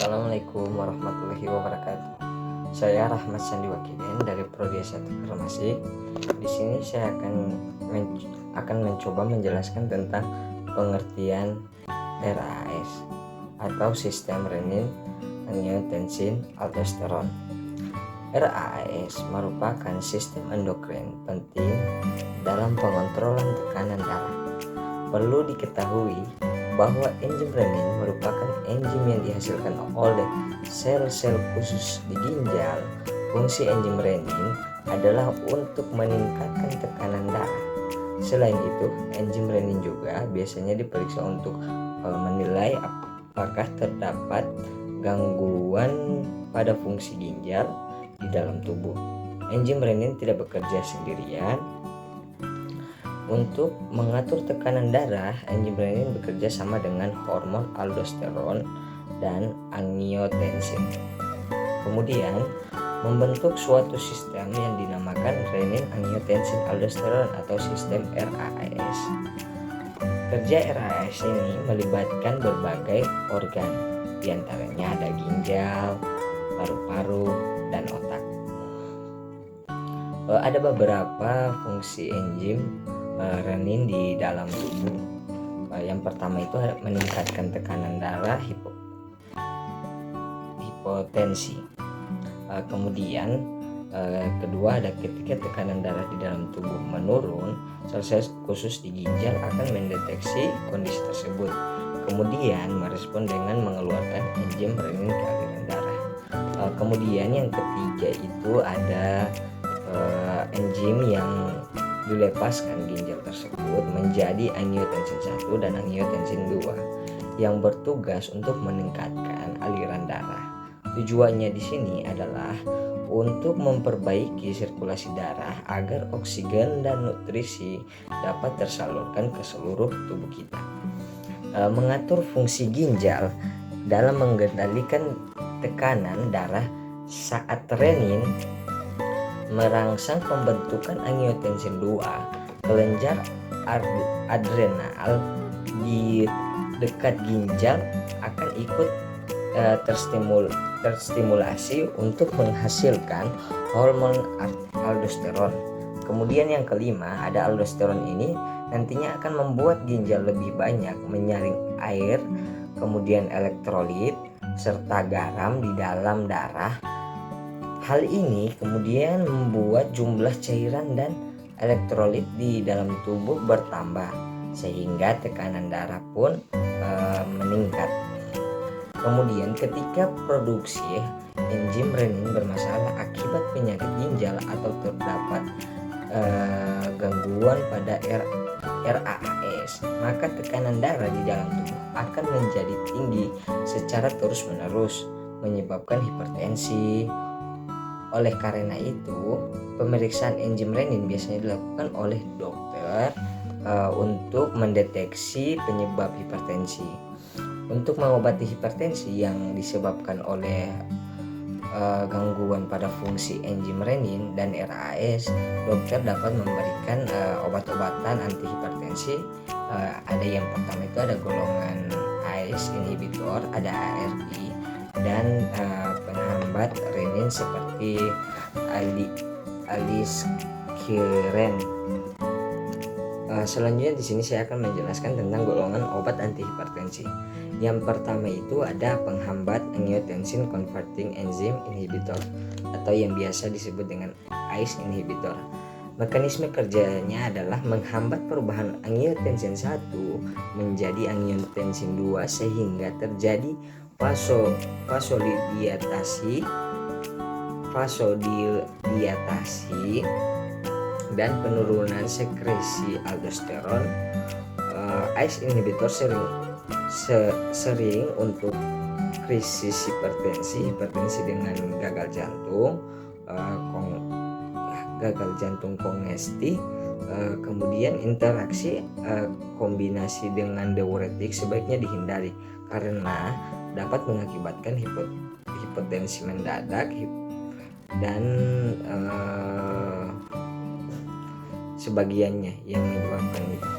Assalamualaikum warahmatullahi wabarakatuh. Saya Rahmat Sandi Wakiden dari Prodi S1 Farmasi. Di sini saya akan mencoba menjelaskan tentang pengertian RAS atau sistem renin-angiotensin-aldosteron. RAS merupakan sistem endokrin penting dalam pengontrolan tekanan darah. Perlu diketahui bahwa enzim renin merupakan enzim yang dihasilkan oleh sel-sel khusus di ginjal. Fungsi enzim renin adalah untuk meningkatkan tekanan darah. Selain itu, enzim renin juga biasanya diperiksa untuk menilai apakah terdapat gangguan pada fungsi ginjal di dalam tubuh. Enzim renin tidak bekerja sendirian. Untuk mengatur tekanan darah, enzim renin bekerja sama dengan hormon aldosteron dan angiotensin. Kemudian membentuk suatu sistem yang dinamakan renin-angiotensin-aldosteron atau sistem RAS. Kerja RAS ini melibatkan berbagai organ, diantaranya ada ginjal, paru-paru, dan otak. Ada beberapa fungsi enzim renin di dalam tubuh. Yang pertama itu meningkatkan tekanan darah, hipotensi. Kemudian kedua ada ketika tekanan darah di dalam tubuh menurun, sel-sel khusus di ginjal akan mendeteksi kondisi tersebut, kemudian merespon dengan mengeluarkan enzim renin ke aliran darah. Kemudian yang ketiga itu ada enzim yang dilepaskan ginjal tersebut menjadi angiotensin 1 dan angiotensin 2 yang bertugas untuk meningkatkan aliran darah. Tujuannya di sini adalah untuk memperbaiki sirkulasi darah agar oksigen dan nutrisi dapat tersalurkan ke seluruh tubuh kita. Mengatur fungsi ginjal dalam mengendalikan tekanan darah saat renin merangsang pembentukan angiotensin 2, kelenjar adrenal di dekat ginjal akan ikut terstimulasi untuk menghasilkan hormon aldosteron. Kemudian yang kelima ada aldosteron ini nantinya akan membuat ginjal lebih banyak menyaring air, kemudian elektrolit serta garam di dalam darah. Hal ini kemudian membuat jumlah cairan dan elektrolit di dalam tubuh bertambah sehingga tekanan darah pun meningkat. Kemudian ketika produksi enzim renin bermasalah akibat penyakit ginjal atau terdapat gangguan pada RAS, maka tekanan darah di dalam tubuh akan menjadi tinggi secara terus-menerus, menyebabkan hipertensi. Oleh karena itu, pemeriksaan enzim renin biasanya dilakukan oleh dokter untuk mendeteksi penyebab hipertensi. Untuk mengobati hipertensi yang disebabkan oleh gangguan pada fungsi enzim renin dan RAS, dokter dapat memberikan obat-obatan antihipertensi. Ada yang pertama itu ada golongan ACE inhibitor, ada ARB, dan penghambat renin seperti aliskiren. Selanjutnya di sini saya akan menjelaskan tentang golongan obat antihipertensi. Yang pertama itu ada penghambat angiotensin converting enzyme inhibitor atau yang biasa disebut dengan ACE inhibitor. Mekanisme kerjanya adalah menghambat perubahan angiotensin 1 menjadi angiotensin 2 sehingga terjadi vasodilatasi dan penurunan sekresi aldosteron. ACE inhibitor sering untuk krisis hipertensi dengan gagal jantung kongestif. Kemudian interaksi kombinasi dengan diuretik sebaiknya dihindari karena dapat mengakibatkan hipotensi mendadak dan sebagiannya yang menyebabkan itu.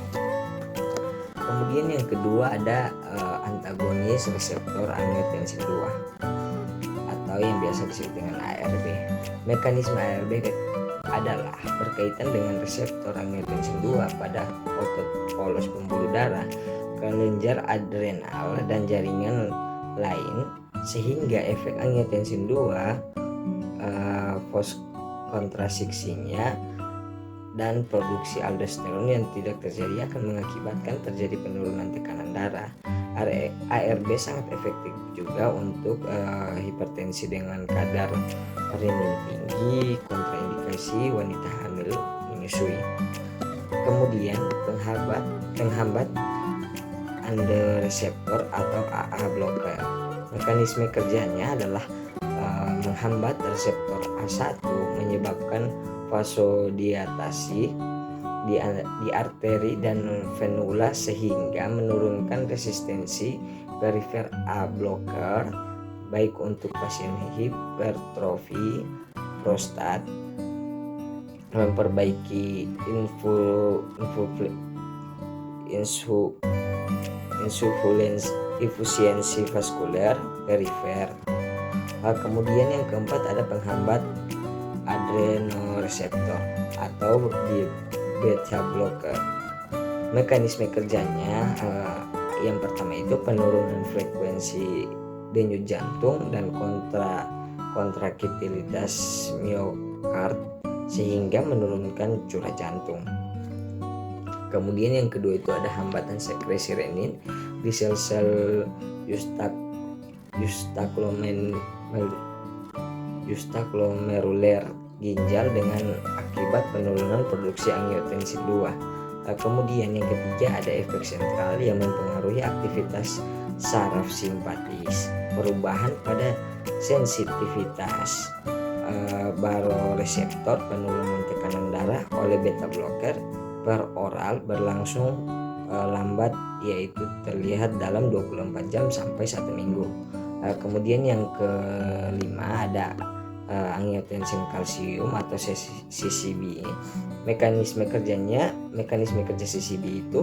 Kemudian yang kedua ada antagonis reseptor angiotensin 2 atau yang biasa disebut dengan ARB. Mekanisme ARB adalah berkaitan dengan reseptor angiotensin 2 pada otot polos pembuluh darah, kelenjar adrenal dan jaringan lain, sehingga efek angiotensin 2 kontraksinya dan produksi aldosteron yang tidak terjadi akan mengakibatkan terjadi penurunan tekanan darah. ARB sangat efektif juga untuk hipertensi dengan kadar renin tinggi, kontraindikasi wanita hamil menyusui. Kemudian penghambat androreseptor atau AA blocker. Mekanisme kerjanya adalah menghambat reseptor A1 menyebabkan vasodilatasi di arteri dan venula sehingga menurunkan resistensi perifer A blocker baik untuk pasien hipertrofi prostat, memperbaiki insufiensi vaskuler perifer. Kemudian yang keempat ada penghambat adrenoreseptor atau beta blocker. Mekanisme kerjanya yang pertama itu penurunan frekuensi denyut jantung dan kontraktilitas miokard sehingga menurunkan curah jantung. Kemudian yang kedua itu ada hambatan sekresi renin di sel-sel justaglomeruler ginjal dengan akibat penurunan produksi angiotensin 2. Kemudian yang ketiga ada efek sentral yang mempengaruhi aktivitas saraf simpatis, perubahan pada sensitivitas baroreseptor, penurunan tekanan darah oleh beta blocker per oral berlangsung lambat, yaitu terlihat dalam 24 jam sampai 1 minggu. Kemudian yang kelima ada angiotensin kalsium atau CCB. Mekanisme kerja CCB itu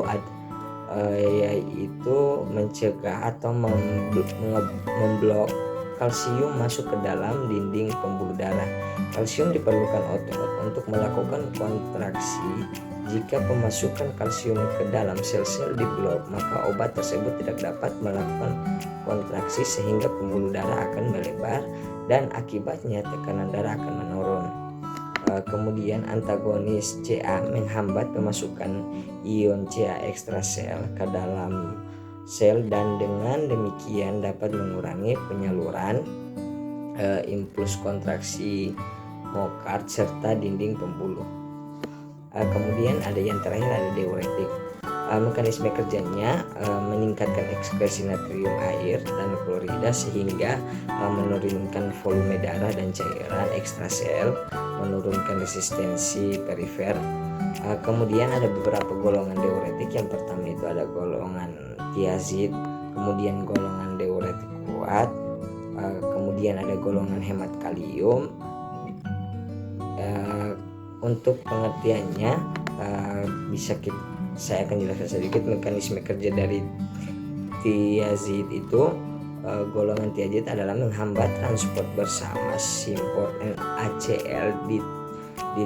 yaitu mencegah atau memblok kalsium masuk ke dalam dinding pembuluh darah. Kalsium diperlukan otot untuk melakukan kontraksi. Jika pemasukan kalsium ke dalam sel-sel diblok, maka obat tersebut tidak dapat melakukan kontraksi sehingga pembuluh darah akan melebar dan akibatnya tekanan darah akan menurun. Kemudian antagonis CA menghambat pemasukan ion CA ekstrasel ke dalam sel dan dengan demikian dapat mengurangi penyaluran impuls kontraksi mokard serta dinding pembuluh. Kemudian ada yang terakhir ada diuretik. Mekanisme kerjanya meningkatkan ekskresi natrium air dan klorida sehingga menurunkan volume darah dan cairan ekstrasel, menurunkan resistensi perifer. Kemudian ada beberapa golongan diuretik. Yang pertama itu ada golongan tiazid, kemudian golongan diuretik kuat, kemudian ada golongan hemat kalium. Untuk pengertiannya saya akan jelaskan sedikit mekanisme kerja dari tiazid itu. Golongan tiazid adalah menghambat transport bersama simport NaCl di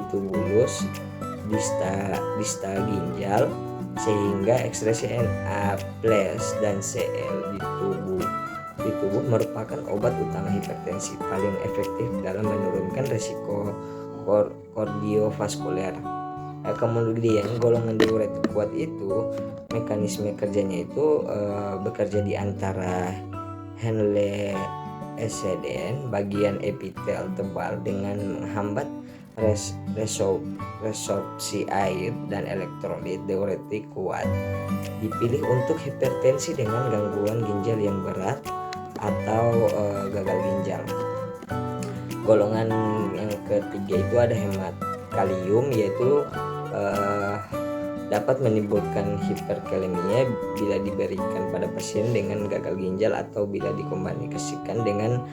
tubulus distal ginjal sehingga ekskresi Na+ dan Cl di tubuh merupakan obat utama hipertensi paling efektif dalam menurunkan risiko kardiovaskuler. Kemudian golongan diuretik kuat itu mekanisme kerjanya itu bekerja di antara Henle-Ecden bagian epitel tebal dengan menghambat resorpsi air dan elektrolit. Diuretik kuat dipilih untuk hipertensi dengan gangguan ginjal yang berat atau gagal ginjal. Golongan yang ketiga itu ada hemat kalium, yaitu dapat menimbulkan hiperkalemia bila diberikan pada pasien dengan gagal ginjal atau bila dikombinasikan dengan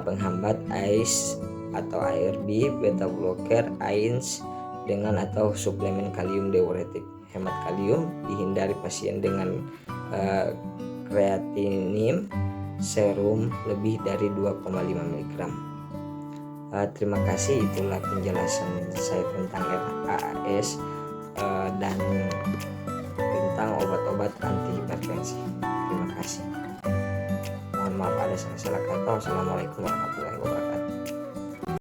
penghambat ACE atau ARB, beta blocker, AINS dengan atau suplemen kalium diuretik. Hemat kalium dihindari pasien dengan kreatinin serum lebih dari 2,5 mg. Terima kasih, itulah penjelasan saya tentang RAS dan tentang obat-obat anti hipertensi. Terima kasih. Mohon maaf ada salah-salah kata. Wassalamualaikum warahmatullahi wabarakatuh.